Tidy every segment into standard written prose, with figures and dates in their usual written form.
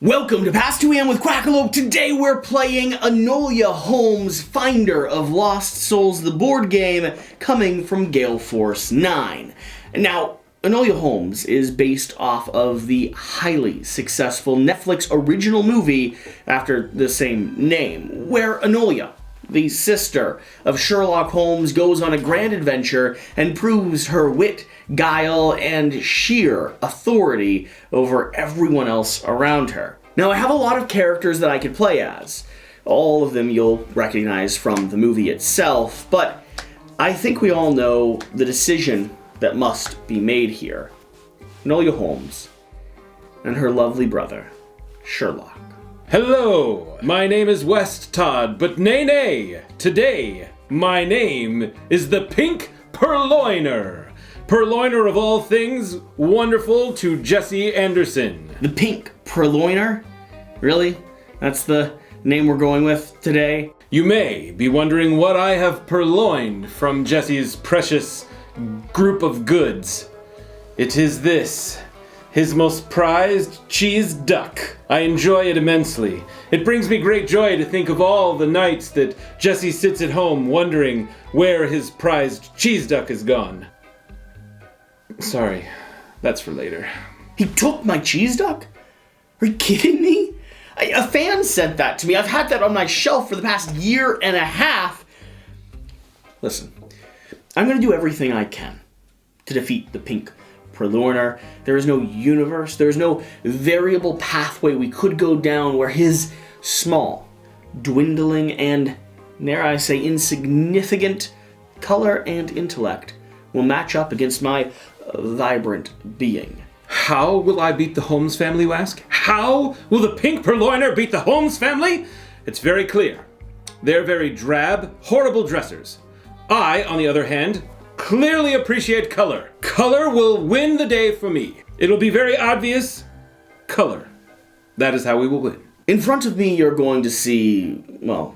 Welcome to Past 2 AM with Quackalope. Today we're playing Enola Holmes, Finder of Lost Souls, the board game, coming from Gale Force 9. Now, Enola Holmes is based off of the highly successful Netflix original movie after the same name, where Enola, the sister of Sherlock Holmes, goes on a grand adventure and proves her wit, guile, and sheer authority over everyone else around her. Now, I have a lot of characters that I could play as. All of them you'll recognize from the movie itself, but I think we all know the decision that must be made here. Enola Holmes and her lovely brother, Sherlock. Hello, my name is West Todd, but nay, today my name is the Pink Purloiner. Purloiner of all things, wonderful to Jesse Anderson. The Pink Purloiner? Really? That's the name we're going with today? You may be wondering what I have purloined from Jesse's precious group of goods. It is this, his most prized cheese duck. I enjoy it immensely. It brings me great joy to think of all the nights that Jesse sits at home wondering where his prized cheese duck is gone. Sorry, that's for later. He took my cheese duck? Are you kidding me? A fan sent that to me. I've had that on my shelf for the past year and a half. Listen, I'm going to do everything I can to defeat the Pink Purloiner. There is no universe, there is no variable pathway we could go down where his small, dwindling, and, dare I say, insignificant color and intellect will match up against my vibrant being. How will I beat the Holmes family, you ask? How will the Pink Purloiner beat the Holmes family? It's very clear. They're very drab, horrible dressers. I, on the other hand, clearly appreciate color. Color will win the day for me. It'll be very obvious. Color. That is how we will win. In front of me, you're going to see, well,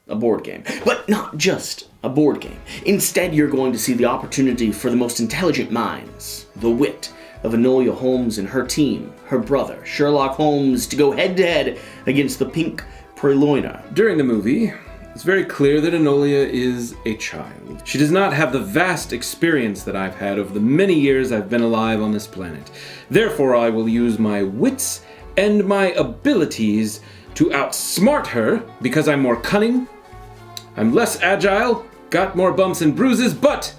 a board game. But not just a board game. Instead, you're going to see the opportunity for the most intelligent minds, the wit of Enola Holmes and her team, her brother, Sherlock Holmes, to go head-to-head against the Pink Purloiner. During the movie, it's very clear that Enola is a child. She does not have the vast experience that I've had over the many years I've been alive on this planet. Therefore, I will use my wits and my abilities to outsmart her because I'm more cunning, I'm less agile, got more bumps and bruises, but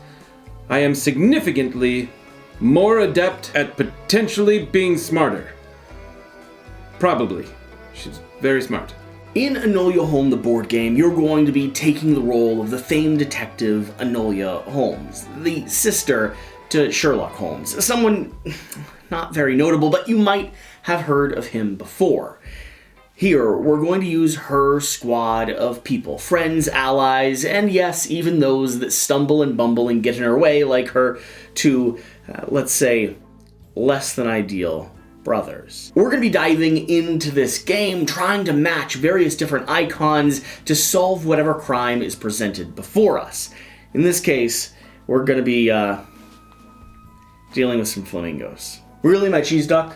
I am significantly more adept at potentially being smarter. Probably. She's very smart. In Enola Holmes, the board game, you're going to be taking the role of the famed detective Enola Holmes, the sister to Sherlock Holmes. Someone not very notable, but you might have heard of him before. Here, we're going to use her squad of people, friends, allies, and yes, even those that stumble and bumble and get in her way, like her two, let's say, less than ideal brothers. We're going to be diving into this game, trying to match various different icons to solve whatever crime is presented before us. In this case, we're going to be dealing with some flamingos. Really, my cheese duck?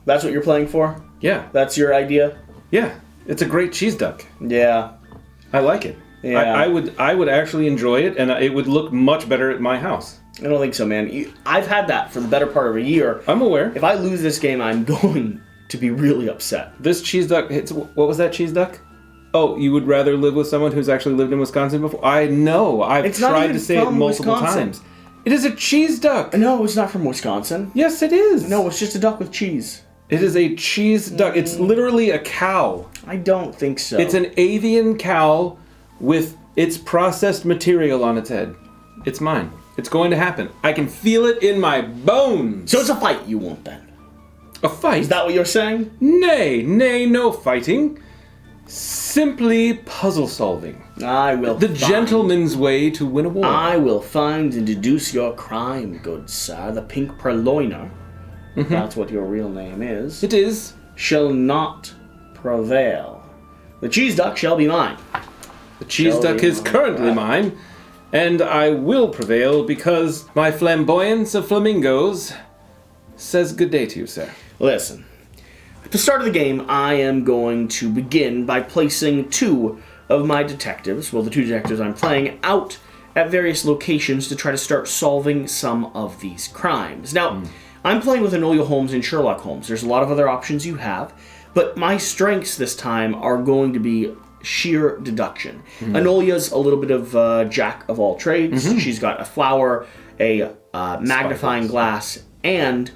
That's what you're playing for? Yeah. That's your idea? Yeah. It's a great cheese duck. Yeah. I like it. Yeah. I would actually enjoy it, and it would look much better at my house. I don't think so, man. I've had that for the better part of a year. I'm aware. If I lose this game, I'm going to be really upset. This cheese duck, what was that cheese duck? Oh, you would rather live with someone who's actually lived in Wisconsin before? I know. I've tried to say it multiple times. It is a cheese duck. No, it's not from Wisconsin. Yes, it is. No, it's just a duck with cheese. It is a cheese duck. It's literally a cow. I don't think so. It's an avian cow with its processed material on its head. It's mine. It's going to happen. I can feel it in my bones. So it's a fight you want then? A fight? Is that what you're saying? Nay, no fighting. Simply puzzle solving. I will The gentleman's way to win a war. I will find and deduce your crime, good sir. The Pink Purloiner, that's what your real name is, It is. shall not prevail. The cheese duck shall be mine. The cheese duck is currently mine, and I will prevail because my flamboyance of flamingos says good day to you, sir. Listen, At the start of the game, I am going to begin by placing 2 of my detectives, well, the 2 detectives I'm playing, out at various locations to try to start solving some of these crimes. Now, I'm playing with Enola Holmes and Sherlock Holmes. There's a lot of other options you have, but my strengths this time are going to be sheer deduction. Enola's a little bit of jack of all trades. She's got a flower, a magnifying glass, and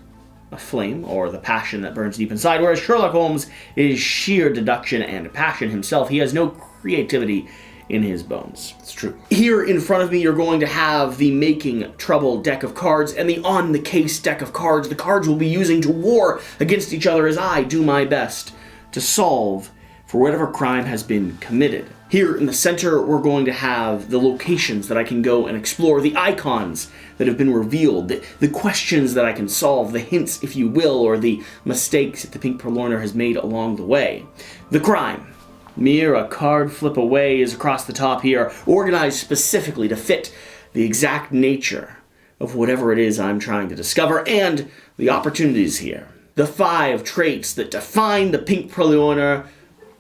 a flame, or the passion that burns deep inside, whereas Sherlock Holmes is sheer deduction and passion himself. He has no creativity in his bones. It's true. Here in front of me, you're going to have the Making Trouble deck of cards and the On the Case deck of cards. The cards we'll be using to war against each other as I do my best to solve for whatever crime has been committed. Here in the center, we're going to have the locations that I can go and explore, the icons that have been revealed, the questions that I can solve, the hints, if you will, or the mistakes that the Pink Purloiner has made along the way. The crime, mere a card flip away, is across the top here, organized specifically to fit the exact nature of whatever it is I'm trying to discover, and the opportunities here. The 5 traits that define the Pink Purloiner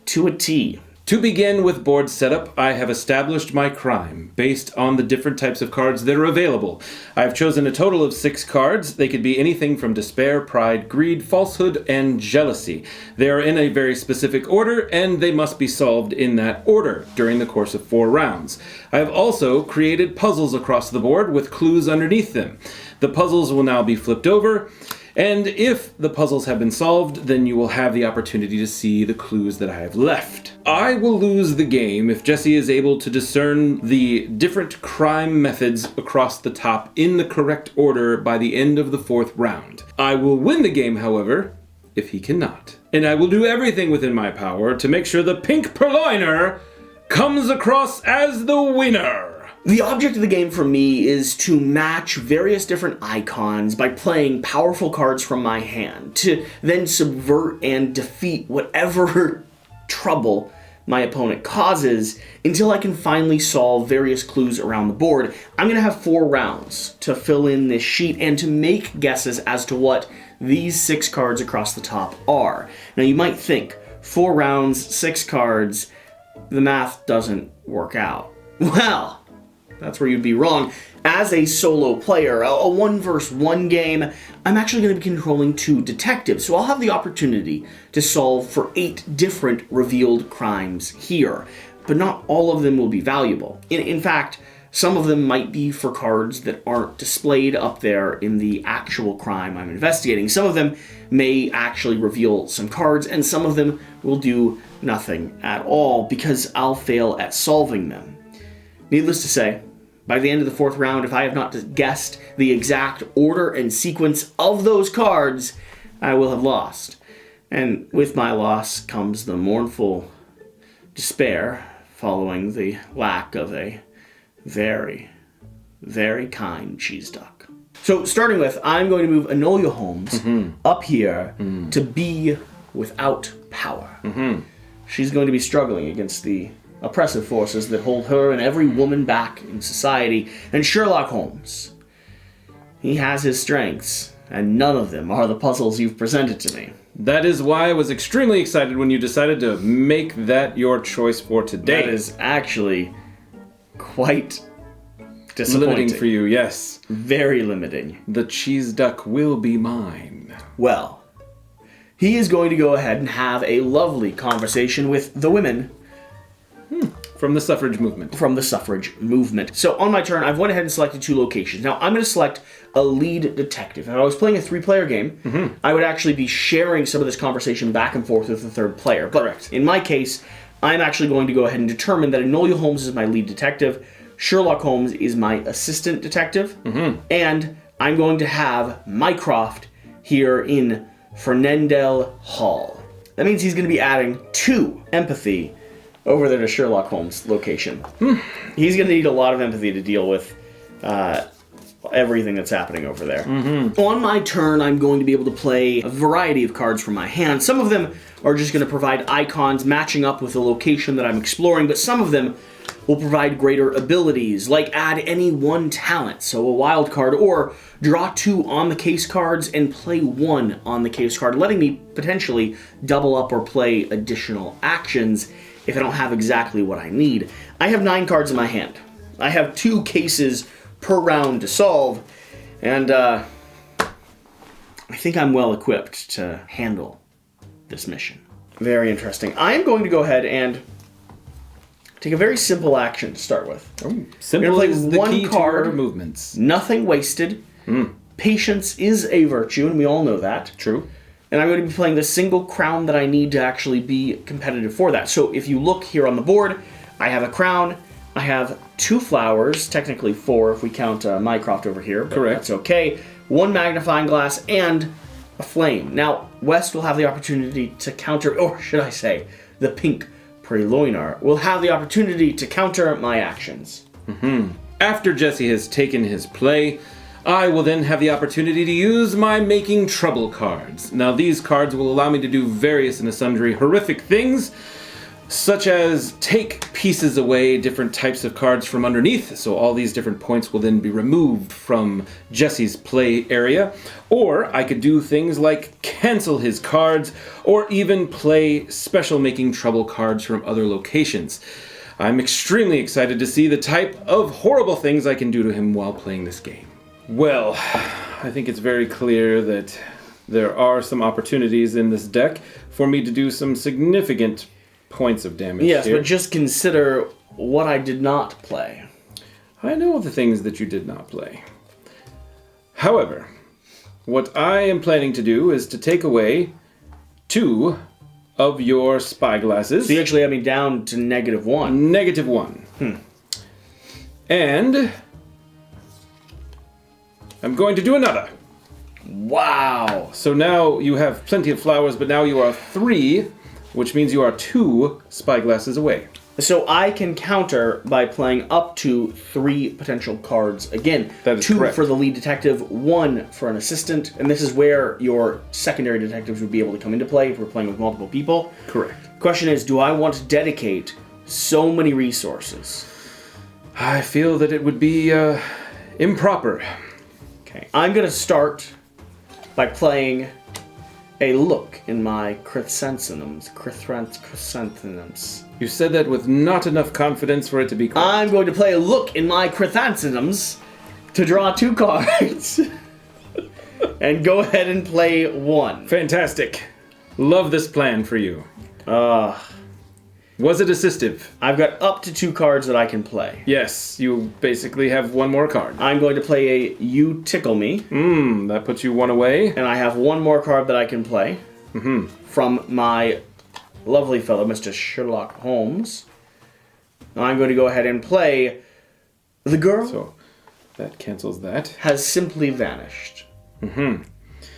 to a T. To begin with board setup, I have established my crime based on the different types of cards that are available. I have chosen a total of 6 cards. They could be anything from despair, pride, greed, falsehood, and jealousy. They are in a very specific order, and they must be solved in that order during the course of 4 rounds. I have also created puzzles across the board with clues underneath them. The puzzles will now be flipped over, and if the puzzles have been solved, then you will have the opportunity to see the clues that I have left. I will lose the game if Jesse is able to discern the different crime methods across the top in the correct order by the end of the 4th round. I will win the game, however, if he cannot. And I will do everything within my power to make sure the Pink Purloiner comes across as the winner. The object of the game for me is to match various different icons by playing powerful cards from my hand, to then subvert and defeat whatever trouble my opponent causes until I can finally solve various clues around the board. I'm going to have 4 rounds to fill in this sheet and to make guesses as to what these 6 cards across the top are. Now you might think, 4 rounds, 6 cards, the math doesn't work out. Well, that's where you'd be wrong. As a solo player, a 1-versus-1 game, I'm actually going to be controlling 2 detectives, so I'll have the opportunity to solve for 8 different revealed crimes here, but not all of them will be valuable. In fact, some of them might be for cards that aren't displayed up there in the actual crime I'm investigating. Some of them may actually reveal some cards, and some of them will do nothing at all because I'll fail at solving them. Needless to say, by the end of the 4th round, if I have not guessed the exact order and sequence of those cards, I will have lost. And with my loss comes the mournful despair following the lack of a very, very kind cheese duck. So starting with, I'm going to move Enola Holmes up here to be without power. She's going to be struggling against the oppressive forces that hold her and every woman back in society. And Sherlock Holmes, he has his strengths, and none of them are the puzzles you've presented to me. That is why I was extremely excited when you decided to make that your choice for today. That is actually quite disappointing. Limiting for you, yes. Very limiting. The cheese duck will be mine. Well, he is going to go ahead and have a lovely conversation with the women From the suffrage movement. From the suffrage movement. So on my turn, I've went ahead and selected 2 locations. Now, I'm going to select a lead detective. If I was playing a 3-player game, I would actually be sharing some of this conversation back and forth with the 3rd player. But Correct. In my case, I'm actually going to go ahead and determine that Enola Holmes is my lead detective, Sherlock Holmes is my assistant detective, and I'm going to have Mycroft here in Fernendel Hall. That means he's going to be adding 2 empathy over there to Sherlock Holmes' location. He's going to need a lot of empathy to deal with everything that's happening over there. On my turn, I'm going to be able to play a variety of cards from my hand. Some of them are just going to provide icons matching up with the location that I'm exploring, but some of them will provide greater abilities, like add any one talent, so a wild card, or draw 2 on the case cards and play 1 on the case card, letting me potentially double up or play additional actions if I don't have exactly what I need. I have 9 cards in my hand. I have 2 cases per round to solve, and I think I'm well equipped to handle this mission. Very interesting. I am going to go ahead and take a very simple action to start with. Simple is the key to your movements. Nothing wasted. Patience is a virtue, and we all know that. True. And I'm going to be playing the single crown that I need to actually be competitive for that. So if you look here on the board, I have a crown, I have 2 flowers, technically 4 if we count Mycroft over here, but correct. That's okay. 1 magnifying glass and a flame. Now, West will have the opportunity to counter, or should I say, the Pink Purloiner will have the opportunity to counter my actions. After Jesse has taken his play, I will then have the opportunity to use my Making Trouble cards. Now, these cards will allow me to do various and sundry horrific things, such as take pieces away, different types of cards from underneath, so all these different points will then be removed from Jesse's play area. Or I could do things like cancel his cards, or even play special Making Trouble cards from other locations. I'm extremely excited to see the type of horrible things I can do to him while playing this game. Well, I think it's very clear that there are some opportunities in this deck for me to do some significant points of damage. Yes, here. but just consider what I did not play. I know the things that you did not play. However, what I am planning to do is to take away 2 of your spyglasses. So you actually have me down to -1. -1. And I'm going to do another. Wow. So now you have plenty of flowers, but now you are 3, which means you are 2 spyglasses away. So I can counter by playing up to 3 potential cards. Again, That is 2 correct. for the lead detective, 1 for an assistant, and this is where your secondary detectives would be able to come into play if we're playing with multiple people. Correct. Question is, do I want to dedicate so many resources? I feel that it would be improper. Okay, I'm going to start by playing a look in my chrysanthemums. You said that with not enough confidence for it to be correct. I'm going to play a look in my chrysanthemums to draw 2 cards and go ahead and play 1. Fantastic. Love this plan for you. Was it assistive? I've got up to 2 cards that I can play. Yes, you basically have 1 more card. I'm going to play a You Tickle Me. That puts you 1 away. And I have 1 more card that I can play from my lovely fellow, Mr. Sherlock Holmes. Now I'm going to go ahead and play The Girl So that cancels that. Has Simply Vanished. And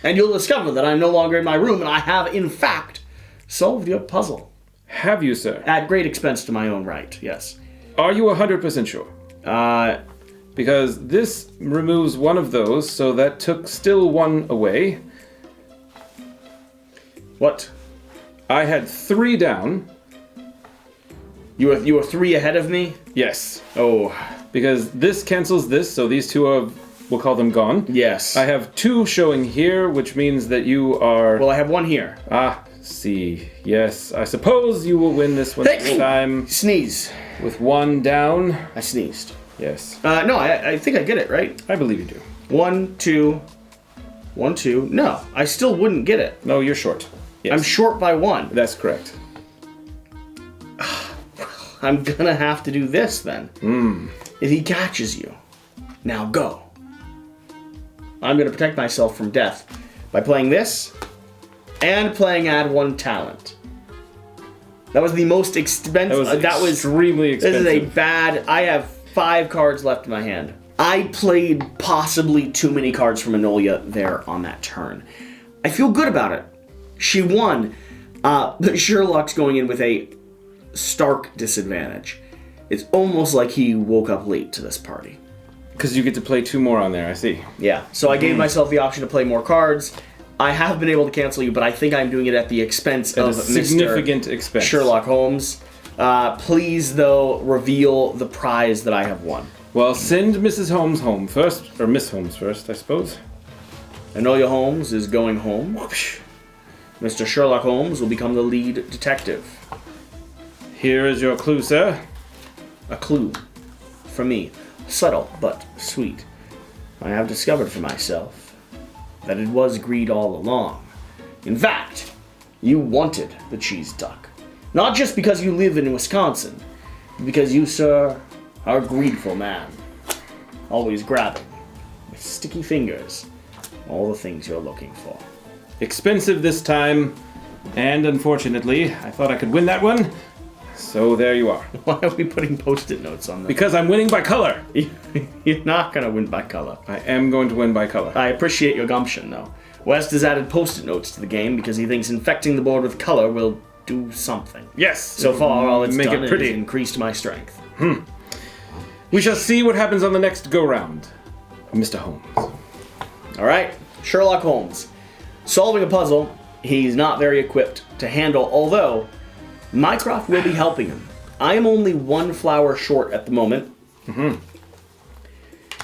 you'll discover that I'm no longer in my room, and I have, in fact, solved your puzzle. Have you, sir? At great expense to my own right, yes. Are you 100% sure? Because this removes 1 of those, so that took still 1 away. What? I had 3 down. You were 3 ahead of me? Yes. Oh, Because this cancels this, so these 2 are, we'll call them gone. yes. I have 2 showing here, which means that you are... Well, I have 1 here. See. Yes, I suppose you will win this one this time Sneeze. with 1 down. I sneezed. Yes. No, I think I get it, right? I believe you do. 1, 2, 1, 2. No, I still wouldn't get it. No, you're short. Yes. I'm short by 1. That's correct. I'm gonna have to do this then. If he catches you, now go. I'm gonna protect myself from death by playing this and playing add 1 talent. That was the most expensive. That was extremely expensive. This is a bad. I have 5 cards left in my hand. I played possibly too many cards from Enola there on that turn. I feel good about it. She won, but Sherlock's going in with a stark disadvantage. It's almost like he woke up late to this party. because you get to play 2 more on there, I see. Yeah, so I gave myself the option to play more cards. I have been able to cancel you, but I think I'm doing it at the expense of a significant Mr. expense. Sherlock Holmes. Please, though, reveal the prize that I have won. Well, send Mrs. Holmes home first, or Miss Holmes first, I suppose. Enola Holmes is going home. Mr. Sherlock Holmes will become the lead detective. Here is your clue, sir. A clue for me, subtle but sweet. I have discovered for myself that it was greed all along. In fact, you wanted the cheese duck. Not just because you live in Wisconsin, but because you, sir, are a greedful man. Always grabbing, with sticky fingers, all the things you're looking for. Expensive this time, and unfortunately, I thought I could win that one. So there you are. Why are we putting post-it notes on them? Because I'm winning by color. You're not going to win by color. I am going to win by color. I appreciate your gumption, though. West has added post-it notes to the game because he thinks infecting the board with color will do something. Yes. So far, all it's make done it pretty. is increased my strength. We shall see what happens on the next go-round. Mr. Holmes. All right, Sherlock Holmes. Solving a puzzle he's not very equipped to handle, although Mycroft will be helping him. I am only 1 flower short at the moment. And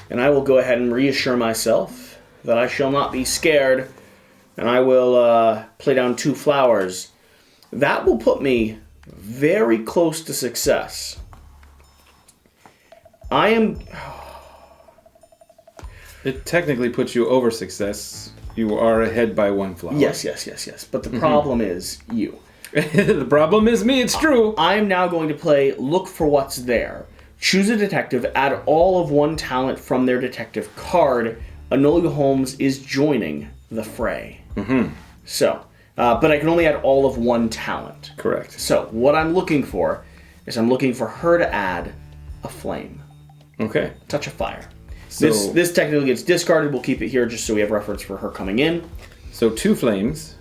I will go ahead and reassure myself that I shall not be scared, and I will play down 2 flowers. That will put me very close to success. I am... It technically puts you over success. You are ahead by 1 flower. Yes. But the problem is you. The problem is me, it's true. I am now going to play Look for What's There. Choose a detective, add all of 1 talent from their detective card. Enola Holmes is joining the fray. So, but I can only add all of 1 talent. Correct. So, what I'm looking for is I'm looking for her to add a flame. Okay. Touch of fire. So, This technically gets discarded. We'll keep it here just so we have reference for her coming in. So 2 flames.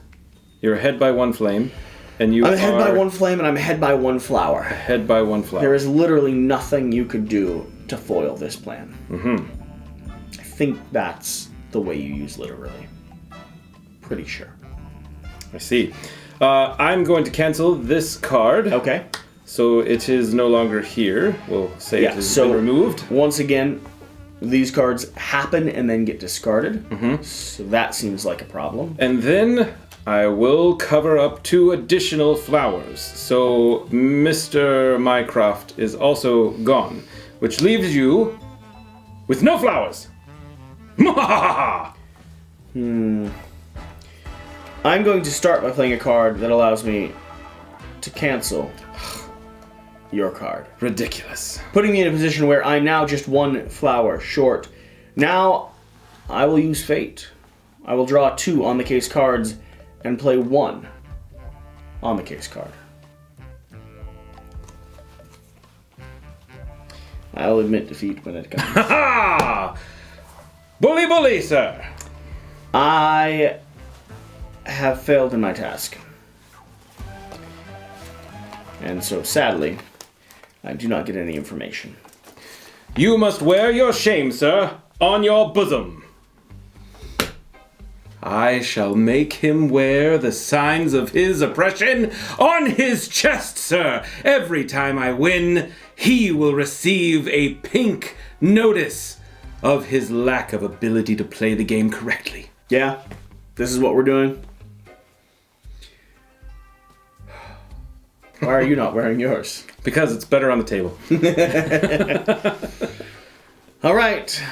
You're ahead by 1 flame. And you I'm ahead are by 1 flame and I'm ahead by 1 flower. ahead by 1 flower. There is literally nothing you could do to foil this plan. I think that's the way you use literally. Pretty sure. I see. I'm going to cancel this card. Okay. So it is no longer here. We'll say it has been removed. Once again, these cards happen and then get discarded. So that seems like a problem. And then I will cover up 2 additional flowers. So Mr. Mycroft is also gone, which leaves you with no flowers. I'm going to start by playing a card that allows me to cancel your card. Ridiculous. Putting me in a position where I'm now just 1 flower short. Now, I will use fate. I will draw 2 on the case cards and play 1 on the case card. I'll admit defeat when it comes. Ha ha! Bully, bully, sir. I have failed in my task. And so, sadly, I do not get any information. You must wear your shame, sir, on your bosom. I shall make him wear the signs of his oppression on his chest, sir. Every time I win, he will receive a pink notice of his lack of ability to play the game correctly. Yeah? This is what we're doing? Why are you not wearing yours? Because it's better on the table. All right.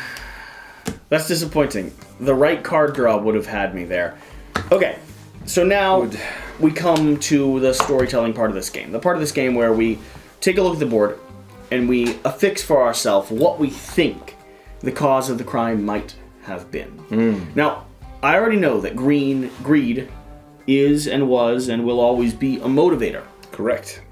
That's disappointing. The right card draw would have had me there. Okay, so now we come to the storytelling part of this game. The part of this game where we take a look at the board and we affix for ourselves what we think the cause of the crime might have been. Now, I already know that greed is and was and will always be a motivator. Correct.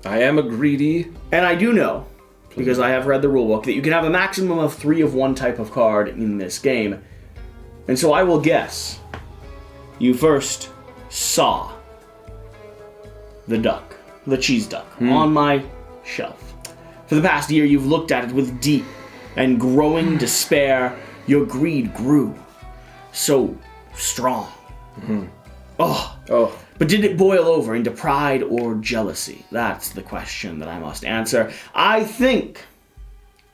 I am a greedy. And I do know, because I have read the rulebook, that you can have a maximum of 3 of one type of card in this game. And so I will guess you first saw the duck, the cheese duck, on my shelf. For the past year, you've looked at it with deep, and growing despair, your greed grew so strong. Mm-hmm. Oh. But did it boil over into pride or jealousy? That's the question that I must answer. I think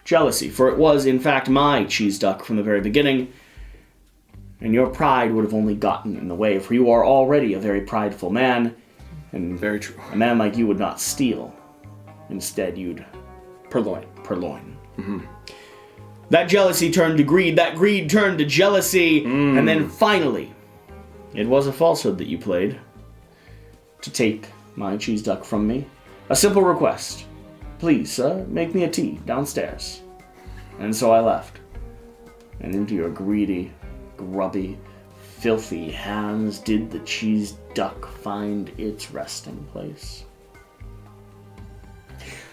jealousy, for it was, in fact, my cheese duck from the very beginning, and your pride would have only gotten in the way, for you are already a very prideful man, and very true. A man like you would not steal. Instead, you'd purloin. Mm-hmm. That jealousy turned to greed, that greed turned to jealousy, and then finally, it was a falsehood that you played to take my cheese duck from me. A simple request. Please, make me a tea downstairs. And so I left. And into your greedy, grubby, filthy hands did the cheese duck find its resting place.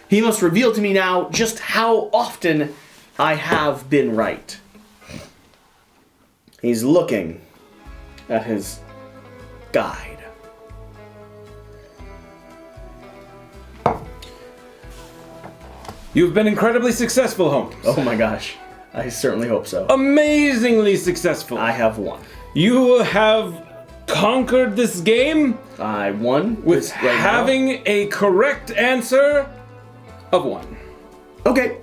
He must reveal to me now just how often I have been right. He's looking at his guide. You've been incredibly successful, Holmes. Oh my gosh. I certainly hope so. Amazingly successful. I have won. You have conquered this game. I won with having a correct answer of 1. Okay.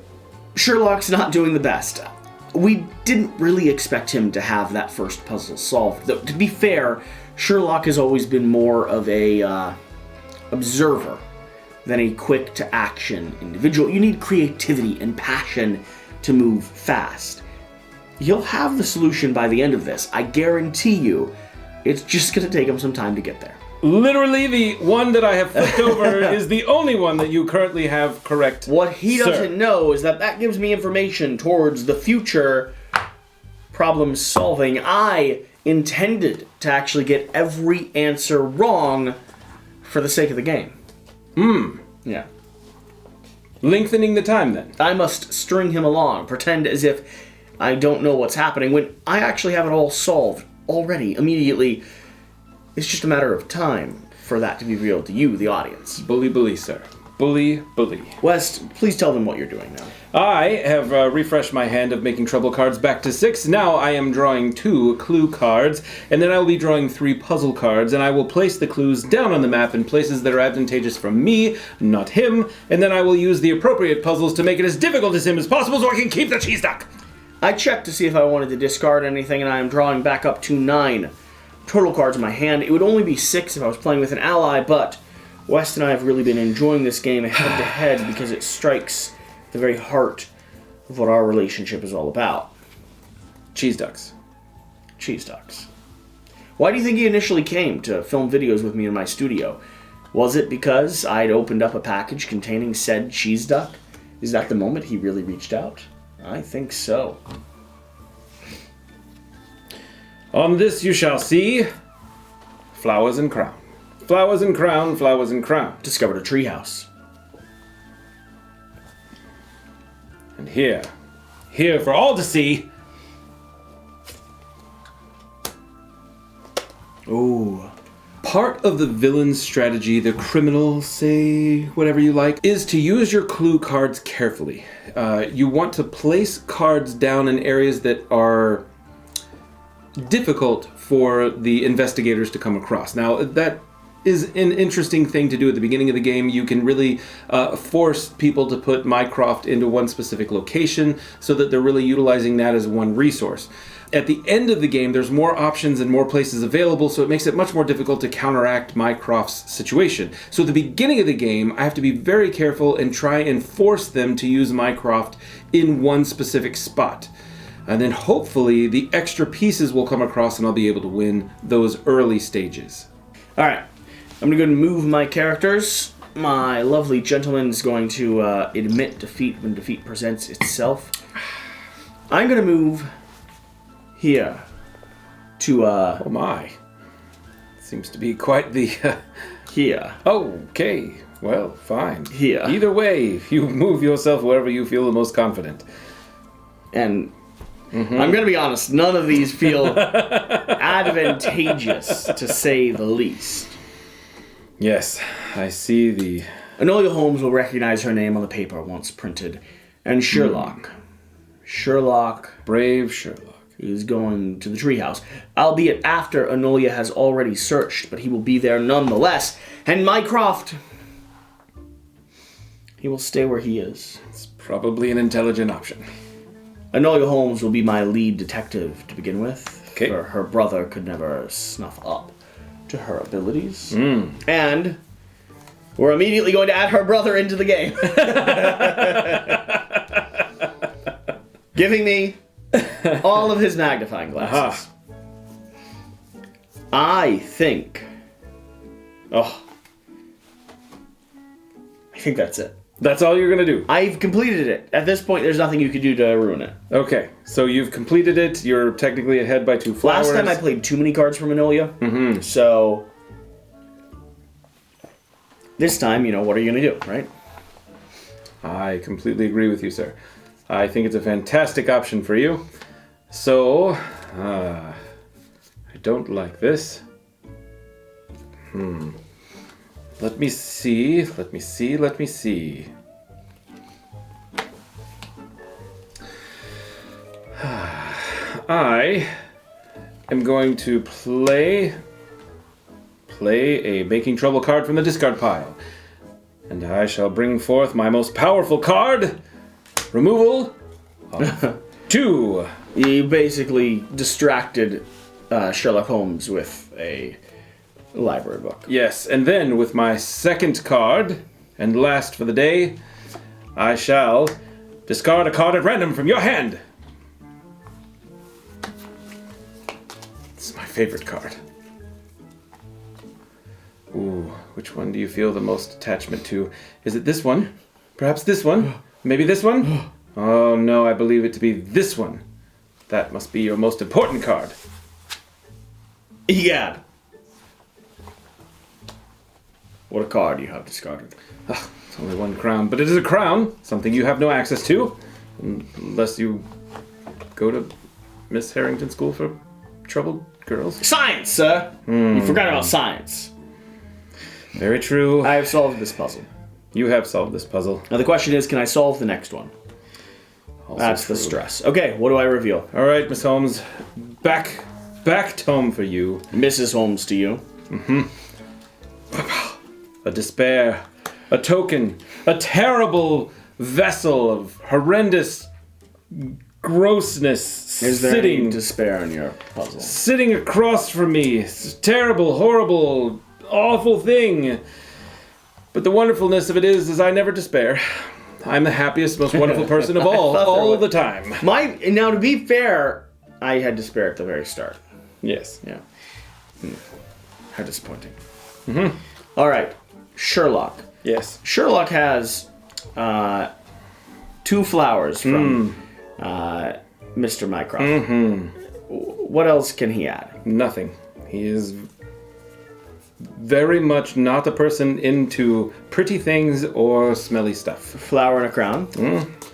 Sherlock's not doing the best. We didn't really expect him to have that first puzzle solved. Though, to be fair, Sherlock has always been more of a observer than a quick-to-action individual. You need creativity and passion to move fast. You'll have the solution by the end of this. I guarantee you. It's just going to take him some time to get there. Literally, the one that I have flipped over is the only one that you currently have correct. What he doesn't know is that gives me information towards the future problem solving. I intended to actually get every answer wrong for the sake of the game. Yeah. Lengthening the time, then. I must string him along, pretend as if I don't know what's happening, when I actually have it all solved already, immediately. It's just a matter of time for that to be revealed to you, the audience. Bully, sir. Bully. West, please tell them what you're doing now. I have refreshed my hand of making trouble cards back to 6. Now I am drawing 2 clue cards, and then I will be drawing 3 puzzle cards, and I will place the clues down on the map in places that are advantageous from me, not him, and then I will use the appropriate puzzles to make it as difficult as him as possible so I can keep the cheese duck. I checked to see if I wanted to discard anything, and I am drawing back up to 9 total cards in my hand. It would only be 6 if I was playing with an ally, but West and I have really been enjoying this game head-to-head because it strikes the very heart of what our relationship is all about. Cheese ducks. Why do you think he initially came to film videos with me in my studio? Was it because I'd opened up a package containing said cheese duck? Is that the moment he really reached out? I think so. On this you shall see flowers and crown. Flowers and crown, flowers and crown. Discovered a treehouse. And here for all to see. Ooh. Part of the villain's strategy, the criminal, say whatever you like, is to use your clue cards carefully. You want to place cards down in areas that are difficult for the investigators to come across. Now, that is an interesting thing to do at the beginning of the game. You can really force people to put Mycroft into one specific location so that they're really utilizing that as one resource. At the end of the game, there's more options and more places available, so it makes it much more difficult to counteract Mycroft's situation. So at the beginning of the game, I have to be very careful and try and force them to use Mycroft in one specific spot. And then hopefully the extra pieces will come across and I'll be able to win those early stages. All right. I'm going to go and move my characters. My lovely gentleman is going to admit defeat when defeat presents itself. I'm going to move here to... Oh my. Seems to be quite the... Here. Okay. Well, fine. Here. Either way, you move yourself wherever you feel the most confident. And... I'm going to be honest, none of these feel advantageous, to say the least. Yes, I see Enola Holmes will recognize her name on the paper once printed, and Sherlock. Sherlock Brave Sherlock. is going to the treehouse, albeit after Enola has already searched, but he will be there nonetheless. And Mycroft, he will stay where he is. It's probably an intelligent option. Enola Holmes will be my lead detective to begin with. Okay. For her brother could never snuff up to her abilities. And we're immediately going to add her brother into the game. Giving me all of his magnifying glasses. I think that's it. That's all you're gonna do? I've completed it. At this point, there's nothing you could do to ruin it. Okay, so you've completed it. You're technically ahead by 2 flowers. Last time I played too many cards from Enola. So this time, what are you gonna do, right? I completely agree with you, sir. I think it's a fantastic option for you. So, I don't like this. Let me see. I am going to play a Making Trouble card from the discard pile. And I shall bring forth my most powerful card. Removal of 2. You basically distracted Sherlock Holmes with a library book. Yes, and then with my second card, and last for the day, I shall discard a card at random from your hand. It's my favorite card. Ooh, which one do you feel the most attachment to? Is it this one? Perhaps this one? Maybe this one? Oh no, I believe it to be this one. That must be your most important card. Egad. What a card you have discarded. It's only 1 crown, but it is a crown, something you have no access to, unless you go to Miss Harrington School for Troubled Girls. Science, sir! You forgot about science. Very true. I have solved this puzzle. You have solved this puzzle. Now the question is, can I solve the next one? Also That's true. the stress. Okay, what do I reveal? All right, Miss Holmes, back tome for you. Mrs. Holmes to you. A despair, a token, a terrible vessel of horrendous grossness Is there sitting any despair in your puzzle? sitting across from me. It's a terrible, horrible, awful thing. But the wonderfulness of it is I never despair. I'm the happiest, most wonderful person of all the time. Now, to be fair, I had despair at the very start. Yes. Yeah. How disappointing. All right, Sherlock. Yes. Sherlock has 2 flowers from Mr. Mycroft. What else can he add? Nothing. He is very much not a person into pretty things or smelly stuff. Flower and a crown.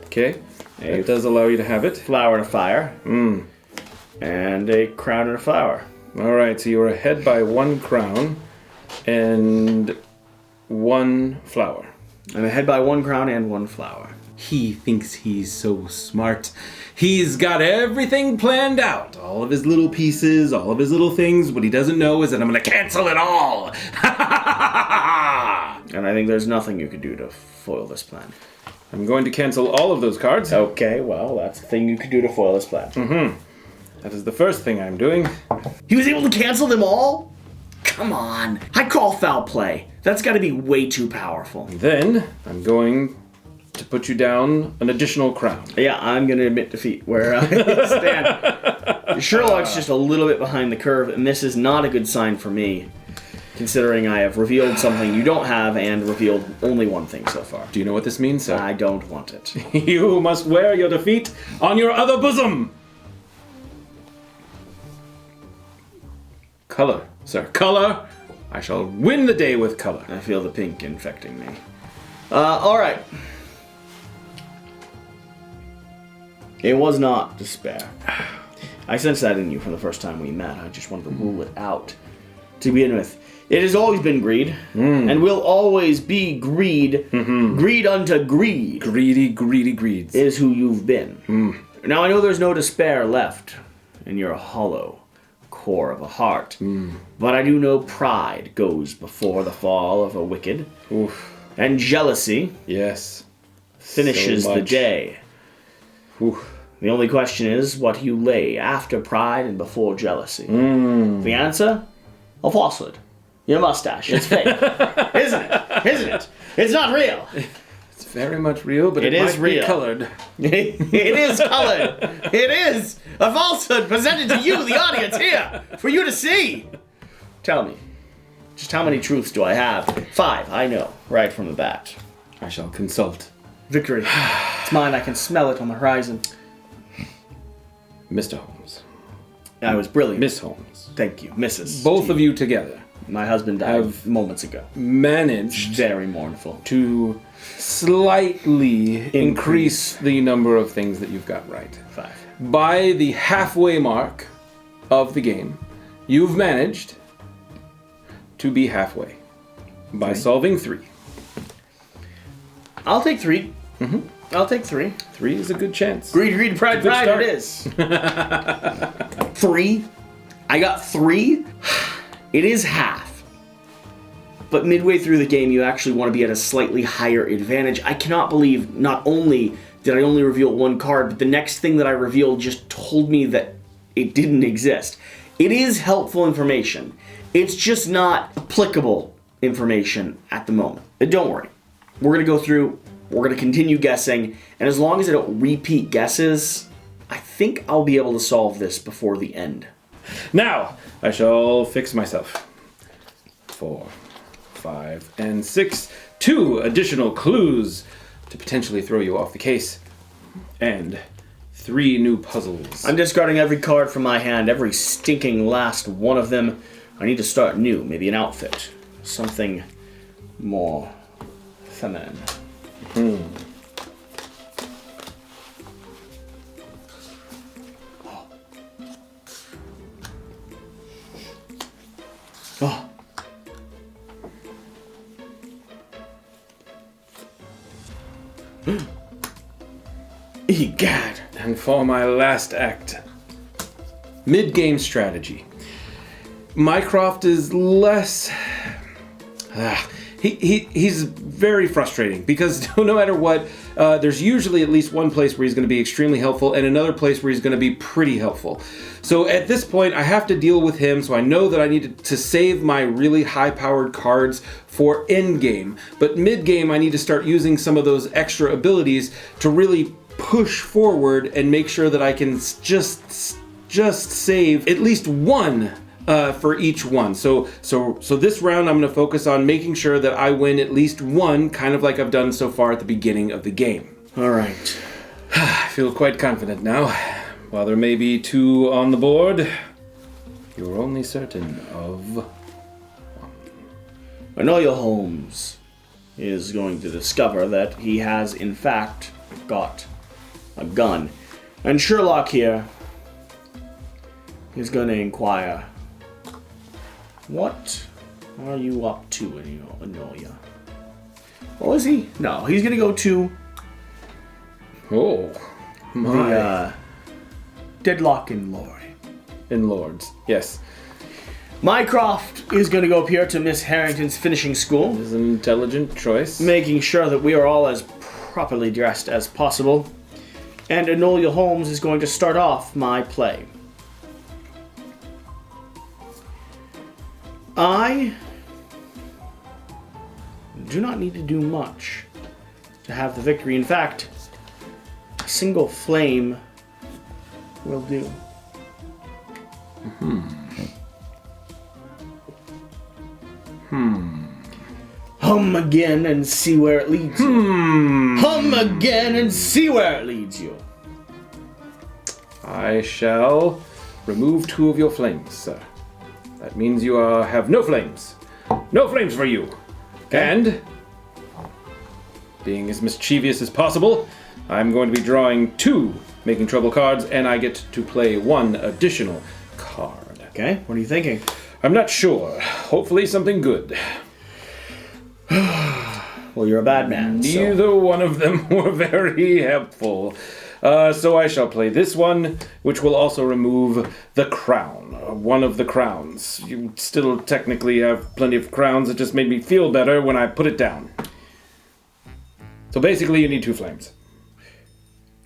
Okay. It does allow you to have it. Flower and a fire. And a crown and a flower. All right, so you're ahead by 1 crown and 1 flower. I'm ahead by 1 crown and 1 flower. He thinks he's so smart. He's got everything planned out. All of his little pieces, all of his little things. What he doesn't know is that I'm going to cancel it all. And I think there's nothing you could do to foil this plan. I'm going to cancel all of those cards. Okay, well, that's the thing you could do to foil this plan. That is the first thing I'm doing. He was able to cancel them all? Come on. I call foul play. That's got to be way too powerful. Then I'm going to put you down an additional crown. Yeah, I'm going to admit defeat where I stand. Sherlock's just a little bit behind the curve, and this is not a good sign for me, considering I have revealed something you don't have and revealed only one thing so far. Do you know what this means, sir? I don't want it. You must wear your defeat on your other bosom. Color, sir. Color. I shall win the day with color. I feel the pink infecting me. All right. It was not despair. I sensed that in you from the first time we met. I just wanted to rule it out. To begin with, it has always been greed, and will always be greed. Greed unto greed. Greedy, greedy, greeds. Is who you've been. Now I know there's no despair left in your hollow core of a heart, but I do know pride goes before the fall of a wicked, and jealousy finishes the day. The only question is what you lay after pride and before jealousy. The answer? A falsehood. Your mustache. It's fake. Isn't it? Isn't it? It's not real. It's very much real, but it might be colored. It is colored. It is a falsehood presented to you, the audience, here, for you to see. Tell me, just how many truths do I have? 5, I know, right from the bat. I shall consult. Victory. It's mine. I can smell it on the horizon. Mr. Holmes. I was brilliant. Miss Holmes. Thank you, Mrs. Both of you together My husband died moments ago. Managed Very mournful. to slightly increase the number of things that you've got right. 5. By the halfway mark of the game, you've managed to be halfway by solving 3. I'll take 3. I'll take 3. 3 is a good chance. Greed, pride, it is. 3. I got 3. It is half. But midway through the game, you actually want to be at a slightly higher advantage. I cannot believe not only did I only reveal 1 card, but the next thing that I revealed just told me that it didn't exist. It is helpful information. It's just not applicable information at the moment. And don't worry. We're going to go through, we're going to continue guessing, and as long as I don't repeat guesses, I think I'll be able to solve this before the end. Now, I shall fix myself. 4, 5, and 6. 2 additional clues to potentially throw you off the case. And 3 new puzzles. I'm discarding every card from my hand, every stinking last one of them. I need to start new, maybe an outfit. Something more feminine. Oh. Egad. And for my last act, mid-game strategy. Mycroft is less... He's very frustrating because no matter what, there's usually at least one place where he's going to be extremely helpful and another place where he's going to be pretty helpful. So at this point, I have to deal with him, so I know that I need to save my really high-powered cards for endgame. But mid-game, I need to start using some of those extra abilities to really push forward and make sure that I can just save at least one for each one. So this round I'm going to focus on making sure that I win at least one, kind of like I've done so far at the beginning of the game. All right. I feel quite confident now. While there may be 2 on the board, you're only certain of 1. Enola Holmes is going to discover that he has, in fact, got a gun. And Sherlock here is going to inquire, what are you up to, Enola? What was he? No, he's going to go to Oh, my. the Deadlock in Lorry. In Lords, yes. Mycroft is going to go up here to Miss Harrington's finishing school, It is an intelligent choice. making sure that we are all as properly dressed as possible. And Enola Holmes is going to start off my play. I do not need to do much to have the victory. In fact, a single flame will do. Hum again and see where it leads you. Hum again and see where it leads you. I shall remove 2 of your flames, sir. That means you have no flames. No flames for you. And, being as mischievous as possible, I'm going to be drawing 2 Making Trouble cards, and I get to play 1 additional card. Okay, what are you thinking? I'm not sure. Hopefully something good. Well, you're a bad man. Neither one of them were very helpful. So I shall play this one, which will also remove the crown. One of the crowns. You still technically have plenty of crowns. It just made me feel better when I put it down. So basically, you need 2 flames.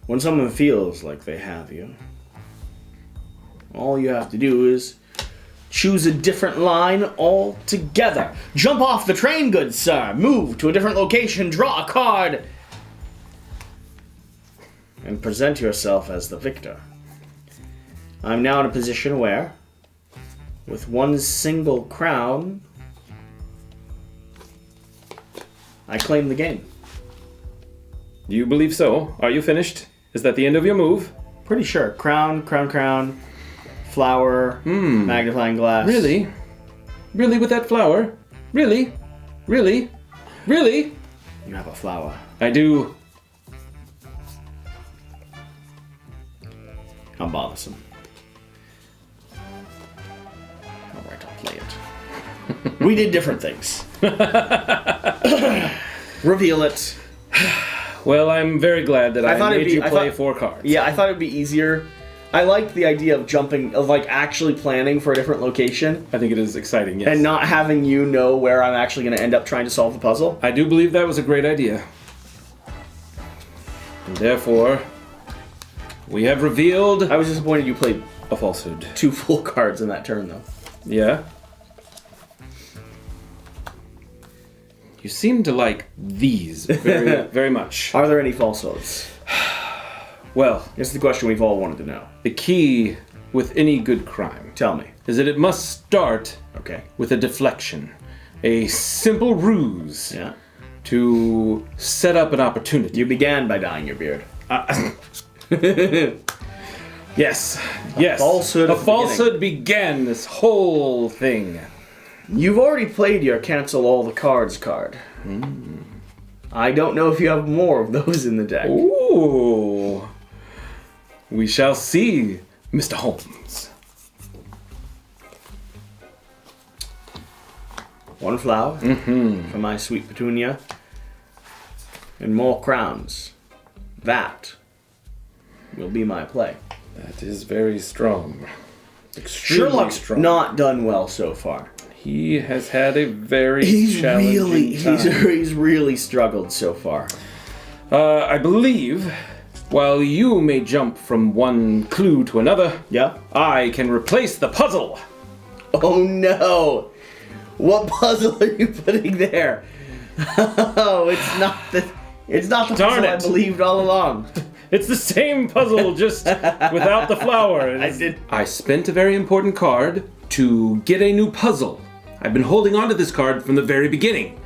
When someone feels like they have you, all you have to do is choose a different line altogether. Jump off the train, good sir. Move to a different location. Draw a card. And present yourself as the victor. I'm now in a position where, with one single crown, I claim the game. You believe so? Are you finished? Is that the end of your move? Pretty sure. Crown, crown, crown, flower, magnifying glass. Really? Really with that flower? Really? Really? Really? You have a flower. I do. How bothersome. Alright, I'll play it. We did different things. Reveal it. Well, I'm very glad that I made you play 4 cards. Yeah, I thought it'd be easier. I liked the idea of jumping, of like actually planning for a different location. I think it is exciting, yes. And not having you know where I'm actually going to end up trying to solve the puzzle. I do believe that was a great idea. And therefore, we have revealed I was disappointed you played a falsehood. 2 full cards in that turn, though. Yeah? You seem to like these very, very much. Are there any falsehoods? Well, This is the question we've all wanted to know. the key with any good crime Tell me. is that it must start Okay. with a deflection. A simple ruse Yeah. to set up an opportunity. You began by dyeing your beard. Yes, yes. falsehood A at the falsehood began this whole thing. You've already played your cancel all the cards card. I don't know if you have more of those in the deck. Ooh. We shall see, Mr. Holmes. 1 flower for my sweet petunia. And more crowns. That will be my play. That is very strong. Extremely Sherlock's strong. not done well so far. He has had a very challenging time. He's really struggled so far. I believe, while you may jump from one clue to another, Yeah? I can replace the puzzle. Oh no! What puzzle are you putting there? Oh, it's not the Darn puzzle I it. believed all along. It's the same puzzle, just without the flower. I spent a very important card to get a new puzzle. I've been holding on to this card from the very beginning.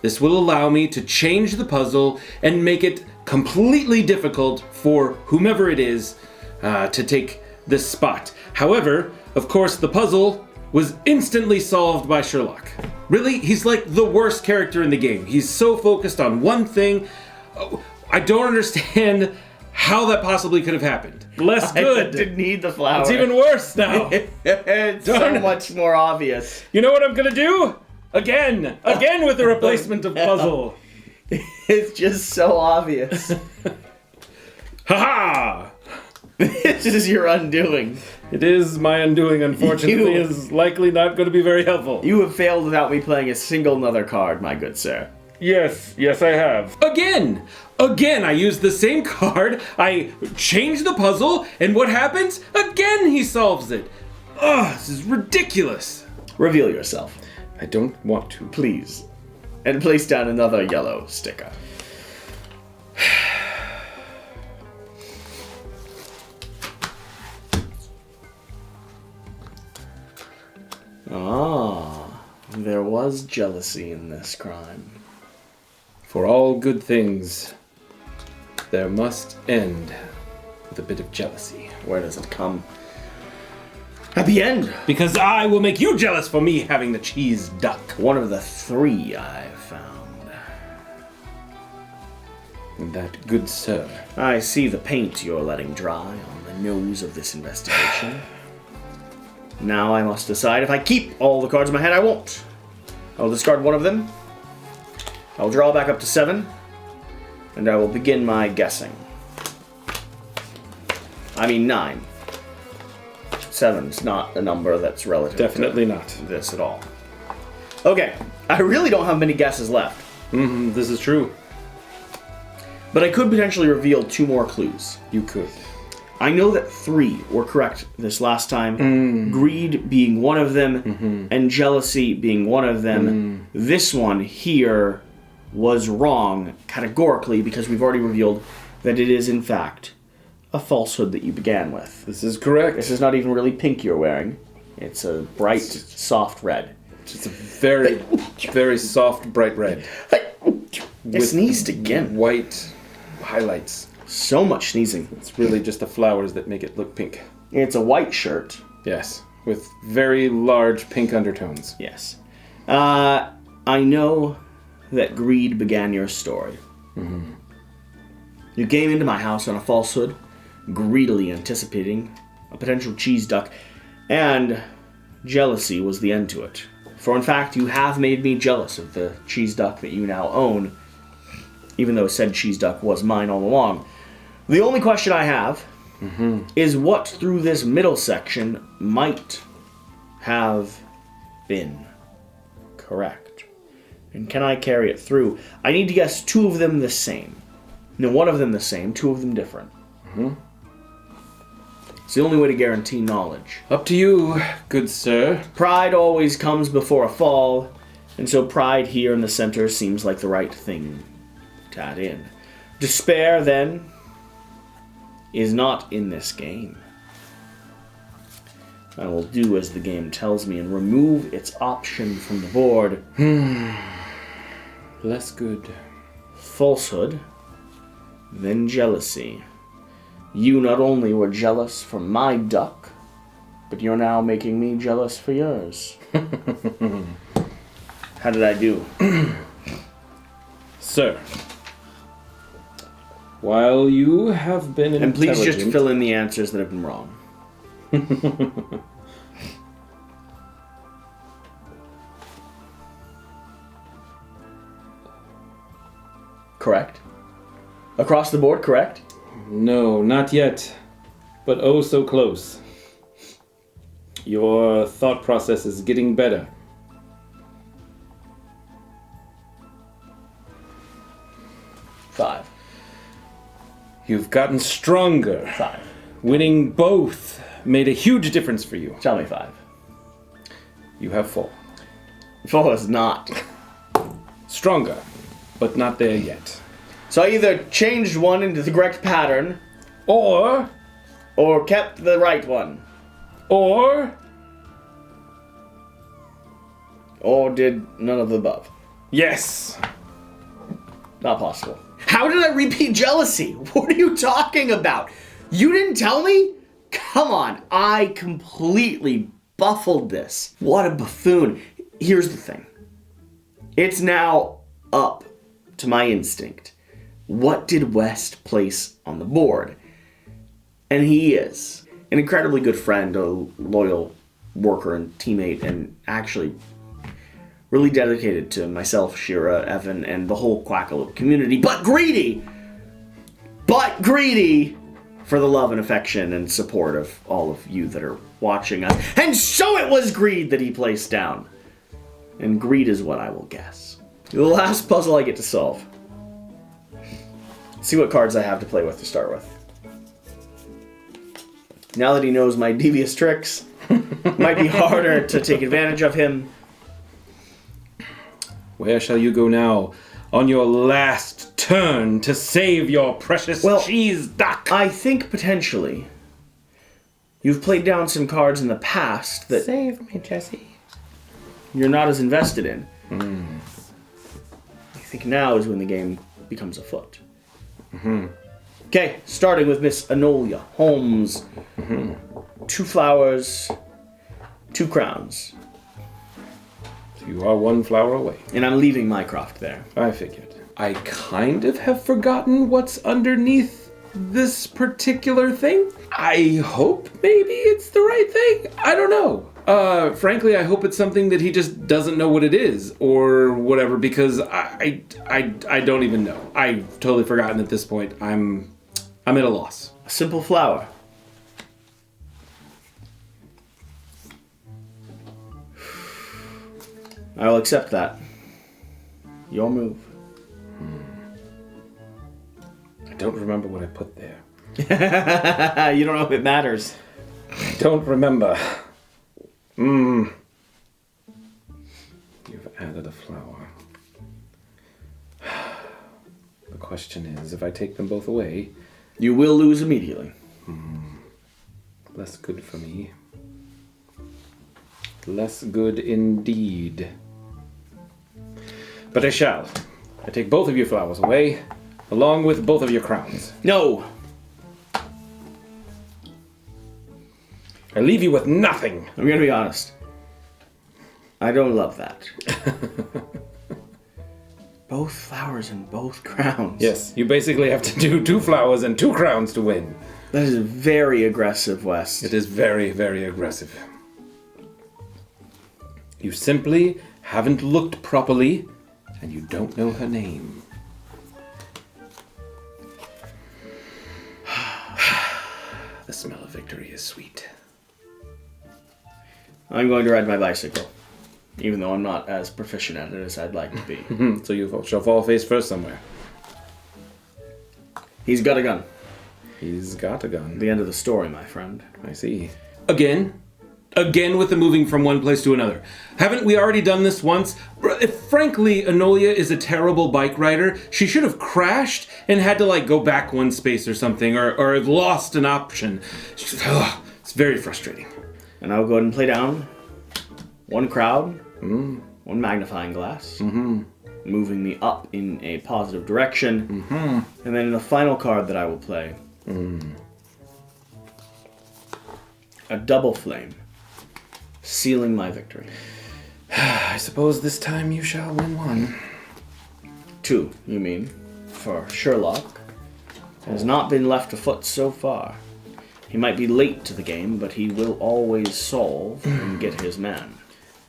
This will allow me to change the puzzle and make it completely difficult for whomever it is to take this spot. However, of course, the puzzle was instantly solved by Sherlock. Really, he's like the worst character in the game. He's so focused on one thing. I don't understand how that possibly could have happened. Less good. I didn't need the flower. It's even worse now. It's so much more obvious. You know what I'm gonna do? Again with the replacement of puzzle. It's just so obvious. Ha-ha! This is your undoing. It is my undoing, unfortunately, is likely not going to be very helpful. You have failed without me playing a single another card, my good sir. Yes, I have. Again, I use the same card, I change the puzzle, and what happens? Again, he solves it. Ugh, this is ridiculous. Reveal yourself, I don't want to. please. And place down another yellow sticker. Ah, there was jealousy in this crime. For all good things, there must end with a bit of jealousy. Where does it come? At the end. Because I will make you jealous for me having the cheese duck. One of the 3 I've found. And that, good sir. I see the paint you're letting dry on the nose of this investigation. Now I must decide if I keep all the cards in my hand. I won't. I'll discard one of them. I'll draw back up to 7. And I will begin my guessing. I mean 9. 7's not a number that's relative Definitely to not. this at all. Okay, I really don't have many guesses left. This is true. But I could potentially reveal 2 more clues. You could. I know that 3 were correct this last time. Greed being one of them, and jealousy being one of them. This one here was wrong categorically because we've already revealed that it is, in fact, a falsehood that you began with. This is correct. This is not even really pink you're wearing. It's a bright, soft red. It's a very, very soft, bright red. I sneezed again. White highlights. So much sneezing. It's really just the flowers that make it look pink. It's a white shirt. Yes, with very large pink undertones. Yes. I know that greed began your story. You came into my house on a falsehood, greedily anticipating a potential cheese duck, and jealousy was the end to it. For in fact, you have made me jealous of the cheese duck that you now own, even though said cheese duck was mine all along. The only question I have is what through this middle section might have been correct. And can I carry it through? I need to guess 2 of them the same. No, 1 of them the same, 2 of them different. It's the only way to guarantee knowledge. Up to you, good sir. Pride always comes before a fall, and so pride here in the center seems like the right thing to add in. Despair, then, is not in this game. I will do as the game tells me and remove its option from the board. Less good. Falsehood, then jealousy. You not only were jealous for my duck, but you're now making me jealous for yours. How did I do? Sir, while you have been And please just intelligent- fill in the answers that have been wrong. Correct? Across the board, correct? No, not yet. But oh so close. Your thought process is getting better. Five. You've gotten stronger. 5. Winning both made a huge difference for you. Tell me 5. You have 4. 4 is not. Stronger, but not there yet. So I either changed one into the correct pattern, Or kept the right one. Or Did none of the above. yes. Not possible. How did I repeat jealousy? What are you talking about? You didn't tell me? Come on, I completely buffled this. What a buffoon. Here's the thing. It's now up to my instinct. What did West place on the board? And he is an incredibly good friend, a loyal worker and teammate, and actually really dedicated to myself, Shira, Evan, and the whole Quackalope community, but greedy for the love and affection and support of all of you that are watching us. And so it was greed that he placed down. And greed is what I will guess. The last puzzle I get to solve. See what cards I have to play with to start with. Now that he knows my devious tricks, it might be harder to take advantage of him. Where shall you go now on your last turn to save your precious cheese duck? I think potentially you've played down some cards in the past that Save me, Jesse. you're not as invested in. I think now is when the game becomes afoot. Okay, starting with Miss Enola Holmes. 2 flowers, 2 crowns. You are 1 flower away. And I'm leaving Mycroft there. I figured. I kind of have forgotten what's underneath this particular thing. I hope maybe it's the right thing. I don't know. Frankly, I hope it's something that he just doesn't know what it is or whatever, because I don't even know. I've totally forgotten at this point. I'm at a loss. A simple flower. I will accept that. Your move. I don't remember what I put there. You don't know if it matters. I don't remember. You've added a flower. The question is, if I take them both away... You will lose immediately. Less good for me. Less good indeed. But I shall. I take both of your flowers away, along with both of your crowns. No! I leave you with nothing. I'm gonna be honest. I don't love that. Both flowers and both crowns. Yes, you basically have to do 2 flowers and 2 crowns to win. That is very aggressive, West. It is very, very aggressive. You simply haven't looked properly, and you don't know her name. The smell of victory is sweet. I'm going to ride my bicycle, even though I'm not as proficient at it as I'd like to be. So you shall fall face first somewhere. He's got a gun. He's got a gun. The end of the story, my friend. I see. Again with the moving from one place to another. Haven't we already done this once? Frankly, Enola is a terrible bike rider. She should have crashed and had to go back one space or something, or have lost an option. It's very frustrating. And I'll go ahead and play down 1 crowd, 1 magnifying glass, moving me up in a positive direction, and then in the final card that I will play, a double flame, sealing my victory. I suppose this time you shall win 1. 2, you mean, for Sherlock has not been left afoot so far. He might be late to the game, but he will always solve and get his man.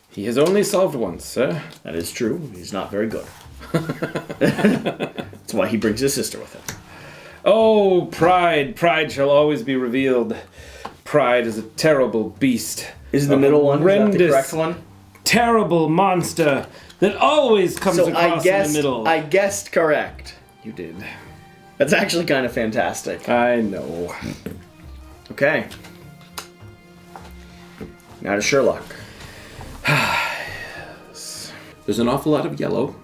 He has only solved once, sir. That is true. He's not very good. That's why he brings his sister with him. Oh, pride. Pride shall always be revealed. Pride is a terrible beast. Is the middle one the correct one? Terrible monster that always comes across in the middle. I guessed correct. You did. That's actually kind of fantastic. I know. Okay. Now to Sherlock. There's an awful lot of yellow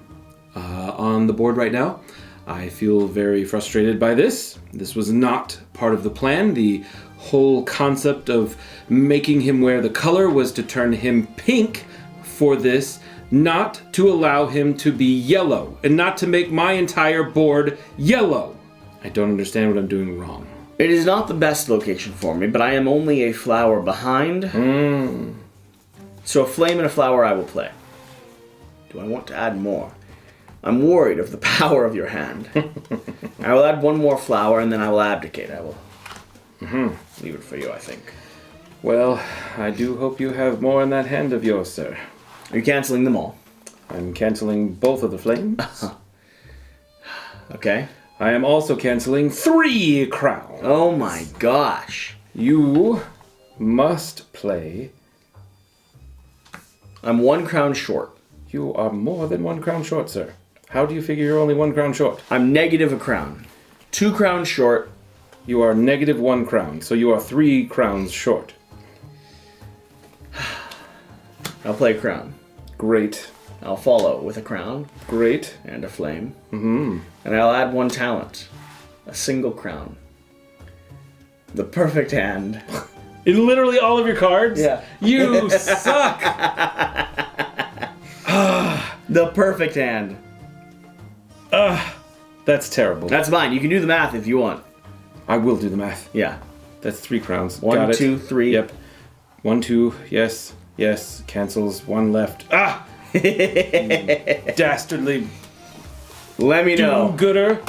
on the board right now. I feel very frustrated by this. This was not part of the plan. The whole concept of making him wear the color was to turn him pink for this, not to allow him to be yellow, and not to make my entire board yellow. I don't understand what I'm doing wrong. It is not the best location for me, but I am only a flower behind. So a flame and a flower I will play. Do I want to add more? I'm worried of the power of your hand. I will add 1 more flower and then I will abdicate. I will leave it for you, I think. Well, I do hope you have more in that hand of yours, sir. Are you canceling them all? I'm canceling both of the flames. Okay. I am also canceling 3 crowns. Oh my gosh. You must play. I'm 1 crown short. You are more than 1 crown short, sir. How do you figure you're only 1 crown short? I'm negative a crown. 2 crowns short. You are negative 1 crown, so you are 3 crowns short. I'll play a crown. Great. I'll follow with a crown. Great. And a flame. And I'll add 1 talent. A single crown. The perfect hand. In literally all of your cards? Yeah. You suck! The perfect hand. That's terrible. That's mine. You can do the math if you want. I will do the math. Yeah. That's 3 crowns. 1, 2, 3. Yep. 1, 2. Yes. Yes. Cancels. 1 left. Ah! Dastardly. Let me know. Do-gooder.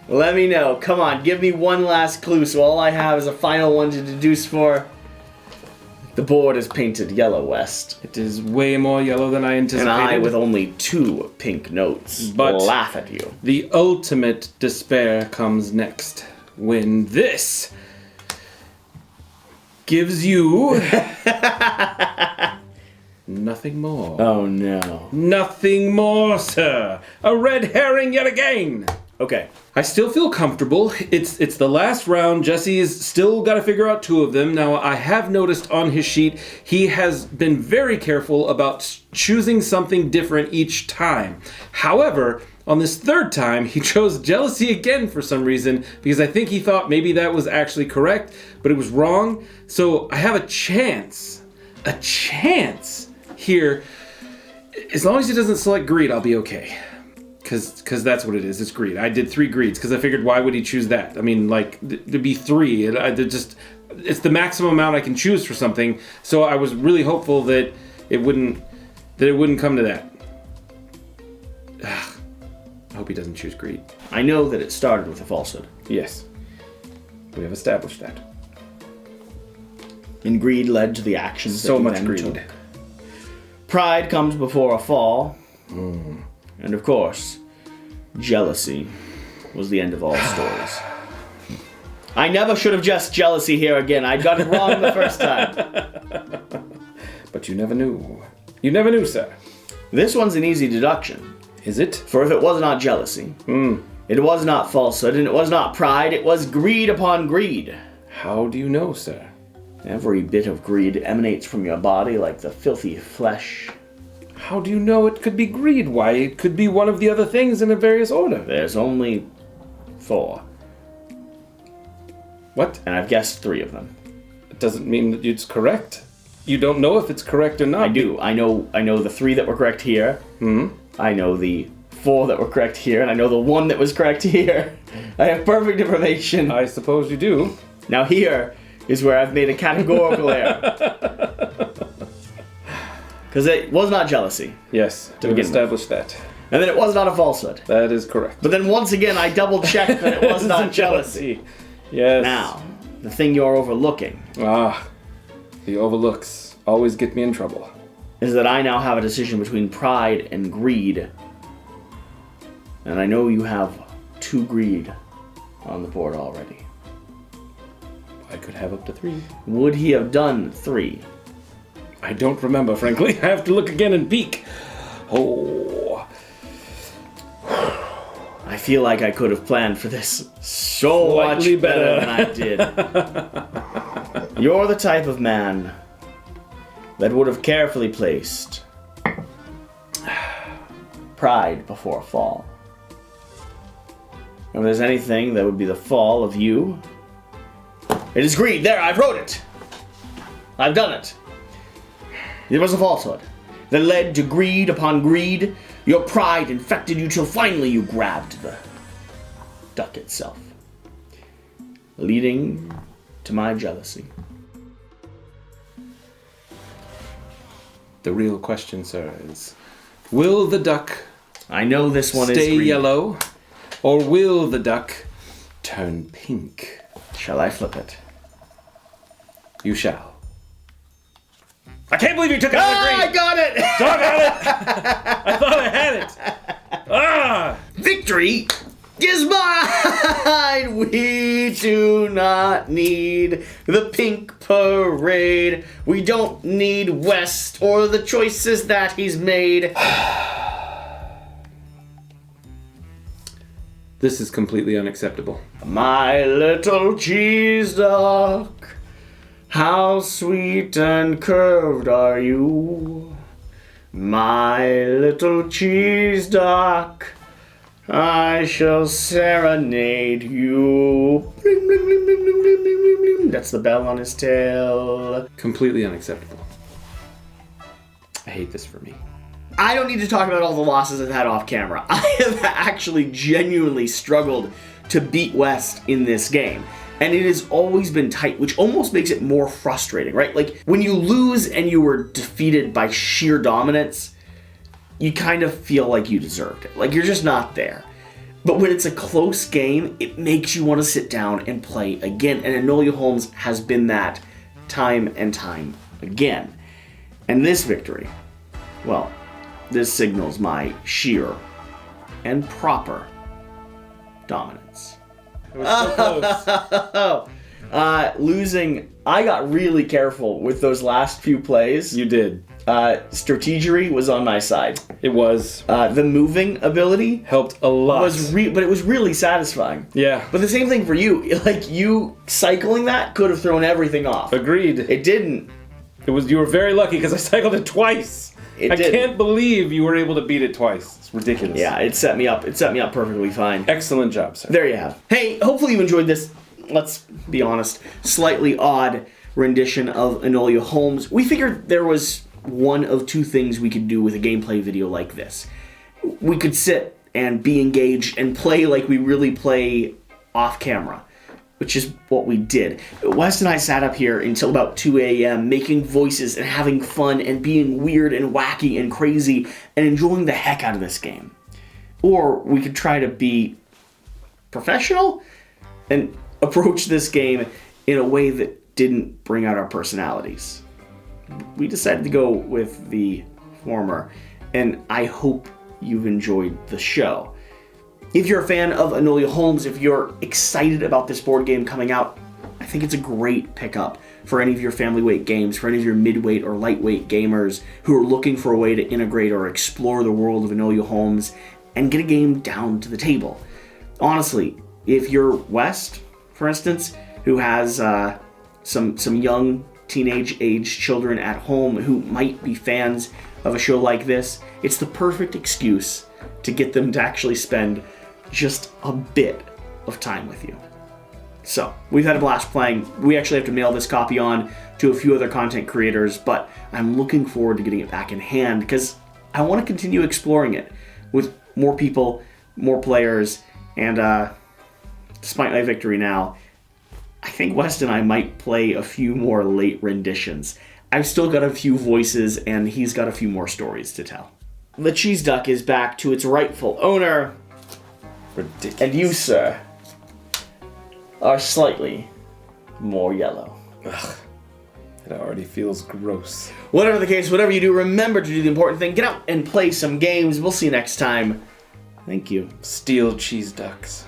Let me know. Come on. Give me 1 last clue so all I have is a final one to deduce for. The board is painted yellow, West. It is way more yellow than I anticipated. And I, with only 2 pink notes, But laugh at you. The ultimate despair comes next, when this gives you Nothing more. Oh no. Nothing more, sir. A red herring yet again. Okay. I still feel comfortable. It's the last round. Jesse's still got to figure out 2 of them. Now, I have noticed on his sheet, he has been very careful about choosing something different each time. However, on this 3rd time, he chose jealousy again for some reason, because I think he thought maybe that was actually correct, but it was wrong. So I have a chance here. As long as he doesn't select greed, I'll be okay. Because that's what it is. It's greed. I did 3 greeds because I figured, why would he choose that? I mean, like, there'd be 3. It's the maximum amount I can choose for something. So I was really hopeful that it wouldn't come to that. Ugh. I hope he doesn't choose greed. I know that it started with a falsehood. Yes. We have established that. And greed led to the actions So that you much then greed. took. Pride comes before a fall. And of course, jealousy was the end of all stories. I never should have just jealousy here again. I got it wrong the first time. But you never knew. You never knew, sir. This one's an easy deduction. Is it? For if it was not jealousy, it was not falsehood, and it was not pride, it was greed upon greed. How do you know, sir? Every bit of greed emanates from your body like the filthy flesh. How do you know it could be greed? Why, it could be one of the other things in a various order. There's only 4. What? And I've guessed 3 of them. It doesn't mean that it's correct. You don't know if it's correct or not. I do. I know the 3 that were correct here. I know the 4 that were correct here, and I know the 1 that was correct here. I have perfect information. I suppose you do. Now here is where I've made a categorical error. Because it was not jealousy. Yes, to establish that. And then it was not a falsehood. That is correct. But then once again, I double-checked that it was not jealousy. Yes. Now, the thing you're overlooking. The overlooks always get me in trouble. Is that I now have a decision between pride and greed. And I know you have 2 greed on the board already. I could have up to 3. Would he have done 3? I don't remember, frankly. I have to look again and peek. Oh. I feel like I could have planned for this so Slightly much better than I did. You're the type of man that would have carefully placed pride before a fall. If there's anything that would be the fall of you, it is greed. There, I wrote it. I've done it. It was a falsehood that led to greed upon greed. Your pride infected you till finally you grabbed the duck itself, leading to my jealousy. The real question, sir, is, will the duck I know this one is stay green. yellow, or will the duck turn pink? Shall I flip it? You shall. I can't believe you took it out of green! I got it! I got it! I thought I had it! Victory is mine! We do not need the pink parade. We don't need West or the choices that he's made. This is completely unacceptable. My little cheese duck, how sweet and curved are you? My little cheese duck, I shall serenade you. Bling, bling, bling, bling, bling, bling, bling, bling. That's the bell on his tail. Completely unacceptable. I hate this for me. I don't need to talk about all the losses I've had off camera. I have actually genuinely struggled to beat West in this game. And it has always been tight, which almost makes it more frustrating, right? Like, when you lose and you were defeated by sheer dominance, you kind of feel like you deserved it. Like, you're just not there. But when it's a close game, it makes you want to sit down and play again. And Enola Holmes has been that time and time again. And this victory, well, this signals my sheer and proper dominance. It was so close. Losing, I got really careful with those last few plays. You did. Strategery was on my side. It was. The moving ability Helped a lot. but it was really satisfying. Yeah. But the same thing for you. Like, you cycling that could have thrown everything off. Agreed. It didn't. You were very lucky because I cycled it twice. I didn't. can't believe you were able to beat it twice. It's ridiculous. Yeah, it set me up. It set me up perfectly fine. Excellent job, sir. There you have. Hey, hopefully you enjoyed this, let's be honest, slightly odd rendition of Enola Holmes. We figured there was one of two things we could do with a gameplay video like this. We could sit and be engaged and play like we really play off camera, which is what we did. Wes and I sat up here until about 2 a.m. making voices and having fun and being weird and wacky and crazy and enjoying the heck out of this game. Or we could try to be professional and approach this game in a way that didn't bring out our personalities. We decided to go with the former, and I hope you've enjoyed the show. If you're a fan of Enola Holmes, if you're excited about this board game coming out, I think it's a great pickup for any of your family weight games, for any of your midweight or lightweight gamers who are looking for a way to integrate or explore the world of Enola Holmes and get a game down to the table. Honestly, if you're West, for instance, who has some young teenage-age children at home who might be fans of a show like this, it's the perfect excuse to get them to actually spend just a bit of time with you. So, we've had a blast playing. We actually have to mail this copy on to a few other content creators, but I'm looking forward to getting it back in hand because I want to continue exploring it with more people, more players, and despite my victory now, I think West and I might play a few more late renditions. I've still got a few voices, and he's got a few more stories to tell. The cheese duck is back to its rightful owner. Ridiculous. And you, sir, are slightly more yellow. Ugh. It already feels gross. Whatever the case, whatever you do, remember to do the important thing. Get out and play some games. We'll see you next time. Thank you. Steel cheese ducks.